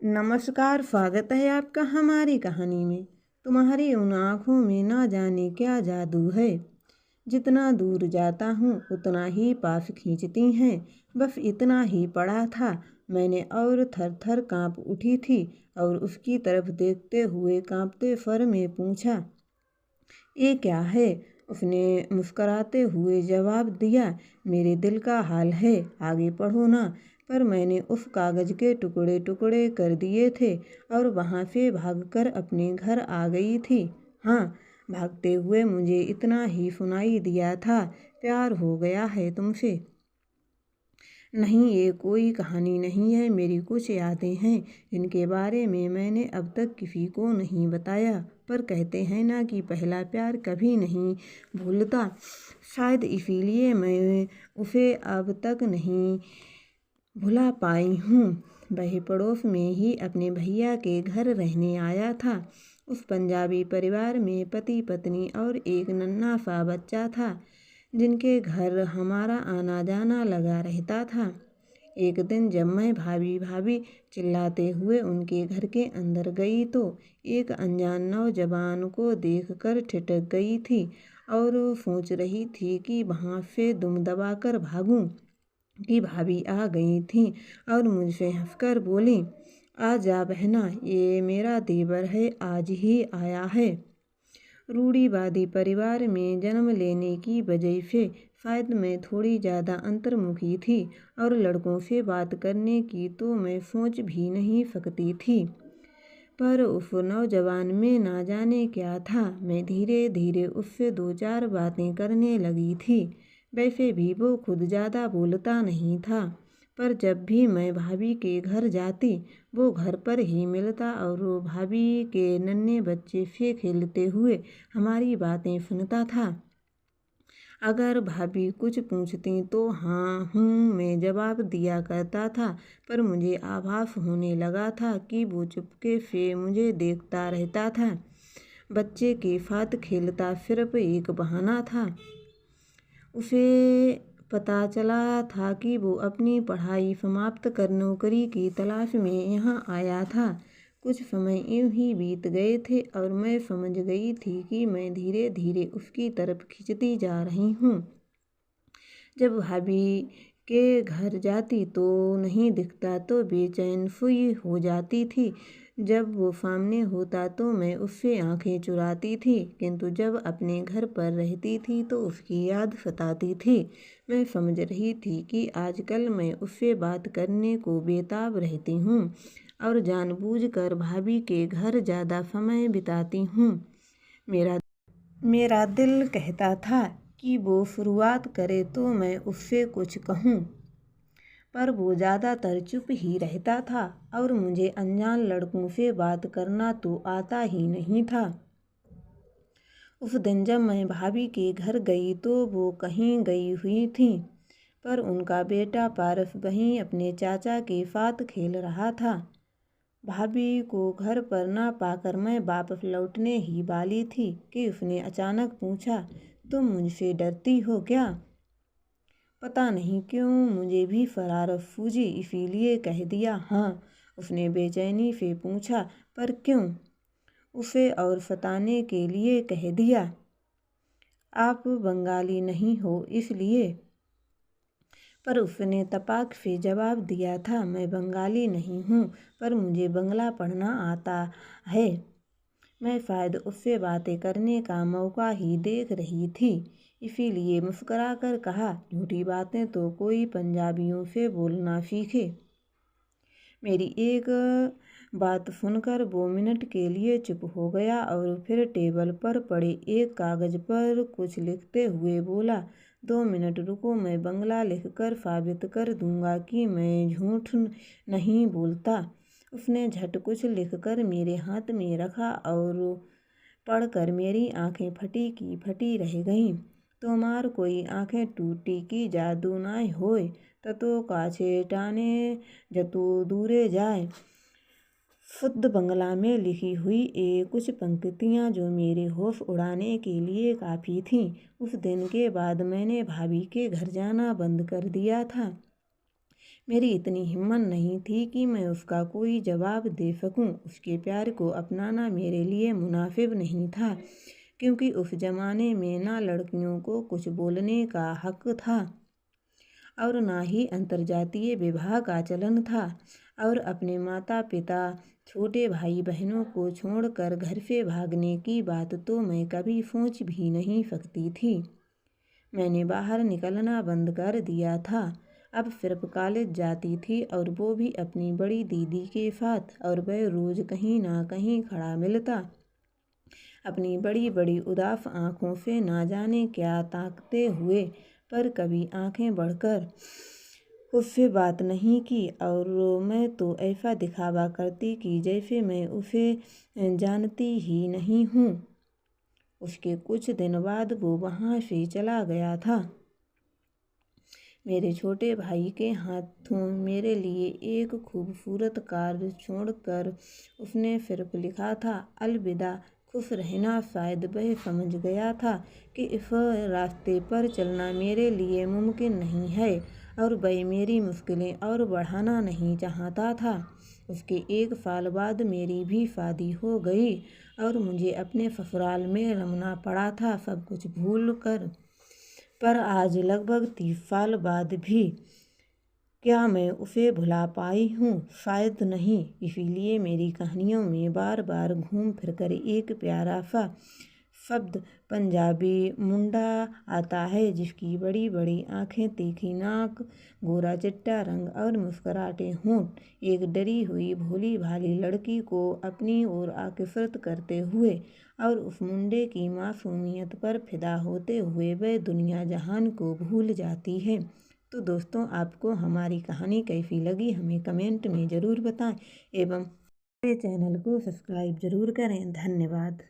नमस्कार, स्वागत है आपका हमारी कहानी में। तुम्हारी उन आँखों में ना जाने क्या जादू है। जितना दूर जाता हूँ उतना ही पास खींचती हैं। बस इतना ही पड़ा था मैंने और थर थर काँप उठी थी और उसकी तरफ देखते हुए काँपते स्वर में पूछा, ये क्या है? उसने मुस्कराते हुए जवाब दिया, मेरे दिल का हाल है, आगे पढ़ो ना। पर मैंने उस कागज़ के टुकड़े टुकड़े कर दिए थे और वहाँ से भागकर अपने घर आ गई थी। हाँ, भागते हुए मुझे इतना ही सुनाई दिया था, प्यार हो गया है तुमसे। नहीं, ये कोई कहानी नहीं है, मेरी कुछ यादें हैं जिनके बारे में मैंने अब तक किसी को नहीं बताया। पर कहते हैं ना कि पहला प्यार कभी नहीं भूलता, शायद इसीलिए मैं उसे अब तक नहीं भुला पाई हूँ। वह पड़ोस में ही अपने भैया के घर रहने आया था। उस पंजाबी परिवार में पति पत्नी और एक नन्हा सा बच्चा था, जिनके घर हमारा आना जाना लगा रहता था। एक दिन जब मैं भाभी भाभी चिल्लाते हुए उनके घर के अंदर गई तो एक अनजान नौजवान को देखकर ठिठक गई थी और सोच रही थी कि वहाँ से दुम दबाकर भागूं कि भाभी आ गई थी और मुझसे हंसकर बोली, आ जा बहना, ये मेरा देवर है, आज ही आया है। रूढ़िवादी परिवार में जन्म लेने की वजह से शायद मैं थोड़ी ज़्यादा अंतर्मुखी थी और लड़कों से बात करने की तो मैं सोच भी नहीं सकती थी। पर उस नौजवान में ना जाने क्या था, मैं धीरे धीरे उससे दो चार बातें करने लगी थी। वैसे भी वो खुद ज़्यादा बोलता नहीं था, पर जब भी मैं भाभी के घर जाती वो घर पर ही मिलता और वो भाभी के नन्हे बच्चे से खेलते हुए हमारी बातें सुनता था। अगर भाभी कुछ पूछती तो हाँ हूँ मैं जवाब दिया करता था, पर मुझे आभास होने लगा था कि वो चुपके से मुझे देखता रहता था। बच्चे के साथ खेलता सिर्फ एक बहाना था। उसे पता चला था कि वो अपनी पढ़ाई समाप्त कर नौकरी की तलाश में यहाँ आया था। कुछ समय यूं ही बीत गए थे और मैं समझ गई थी कि मैं धीरे धीरे उसकी तरफ खिंचती जा रही हूँ। जब भाभी के घर जाती तो नहीं दिखता तो बेचैन सी हो जाती थी। जब वो सामने होता तो मैं उससे आंखें चुराती थी, किंतु जब अपने घर पर रहती थी तो उसकी याद सताती थी। मैं समझ रही थी कि आजकल मैं उससे बात करने को बेताब रहती हूँ और जानबूझकर भाभी के घर ज़्यादा समय बिताती हूँ। मेरा मेरा दिल कहता था कि वो शुरुआत करे तो मैं उससे कुछ कहूँ, पर वो ज़्यादातर चुप ही रहता था और मुझे अनजान लड़कों से बात करना तो आता ही नहीं था। उस दिन जब मैं भाभी के घर गई तो वो कहीं गई हुई थी, पर उनका बेटा पारस वहीं अपने चाचा के साथ खेल रहा था। भाभी को घर पर ना पाकर मैं वापस लौटने ही वाली थी कि उसने अचानक पूछा, तुम मुझसे डरती हो क्या? पता नहीं क्यों मुझे भी शरारत सूझी, इसीलिए कह दिया हाँ। उसने बेचैनी से पूछा, पर क्यों? उसे और सताने के लिए कह दिया, आप बंगाली नहीं हो इसलिए। पर उसने तपाक से जवाब दिया था, मैं बंगाली नहीं हूँ, पर मुझे बंगला पढ़ना आता है। मैं शायद उससे बातें करने का मौका ही देख रही थी, इसीलिए मुस्कुराकर कहा, झूठी बातें तो कोई पंजाबियों से बोलना सीखे। मेरी एक बात सुनकर वो मिनट के लिए चुप हो गया और फिर टेबल पर पड़े एक कागज़ पर कुछ लिखते हुए बोला, 2 मिनट रुको, मैं बंगला लिखकर साबित कर दूंगा कि मैं झूठ नहीं बोलता। उसने झट कुछ लिखकर मेरे हाथ में रखा और पढ़कर मेरी आंखें फटी की फटी रह गईं। तोमार कोई आंखें टूटी की जादू नाय होय, ततो काछे टाने जतु दूरे जाए। शुद्ध बंगला में लिखी हुई ये कुछ पंक्तियाँ जो मेरे होश उड़ाने के लिए काफ़ी थीं। उस दिन के बाद मैंने भाभी के घर जाना बंद कर दिया था। मेरी इतनी हिम्मत नहीं थी कि मैं उसका कोई जवाब दे सकूं। उसके प्यार को अपनाना मेरे लिए मुनासिब नहीं था, क्योंकि उस जमाने में ना लड़कियों को कुछ बोलने का हक था और ना ही अंतर्जातीय विवाह का चलन था। और अपने माता पिता, छोटे भाई बहनों को छोड़कर घर से भागने की बात तो मैं कभी सोच भी नहीं सकती थी। मैंने बाहर निकलना बंद कर दिया था। अब सिर्फ कॉलेज जाती थी, और वो भी अपनी बड़ी दीदी के साथ, और वह रोज़ कहीं ना कहीं खड़ा मिलता, अपनी बड़ी बड़ी उदास आँखों से ना जाने क्या ताकते हुए, पर कभी आंखें बढ़कर उससे बात नहीं की। और मैं तो ऐसा दिखावा करती कि जैसे मैं उसे जानती ही नहीं हूँ। उसके कुछ दिन बाद वो वहाँ से चला गया था। मेरे छोटे भाई के हाथों मेरे लिए एक खूबसूरत कार्ड छोड़कर उसने सिर्फ लिखा था, अलविदा, खुश रहना। शायद वह समझ गया था कि इस रास्ते पर चलना मेरे लिए मुमकिन नहीं है, और वह मेरी मुश्किलें और बढ़ाना नहीं चाहता था। उसके 1 साल बाद मेरी भी शादी हो गई, और मुझे अपने ससुराल में रमना पड़ा था, सब कुछ भूल कर। पर आज लगभग 30 साल बाद भी क्या मैं उसे भुला पाई हूँ? शायद नहीं। इसीलिए मेरी कहानियों में बार बार घूम फिर कर एक प्यारा सा शब्द पंजाबी मुंडा आता है, जिसकी बड़ी बड़ी आँखें, तीखी नाक, गोरा चिट्टा रंग और मुस्कुराते होंठ एक डरी हुई भोली भाली लड़की को अपनी ओर आकर्षित करते हुए, और उस मुंडे की मासूमियत पर फिदा होते हुए वह दुनिया जहान को भूल जाती है। तो दोस्तों, आपको हमारी कहानी कैसी लगी हमें कमेंट में ज़रूर बताएं, एवं मेरे चैनल को सब्सक्राइब ज़रूर करें। धन्यवाद।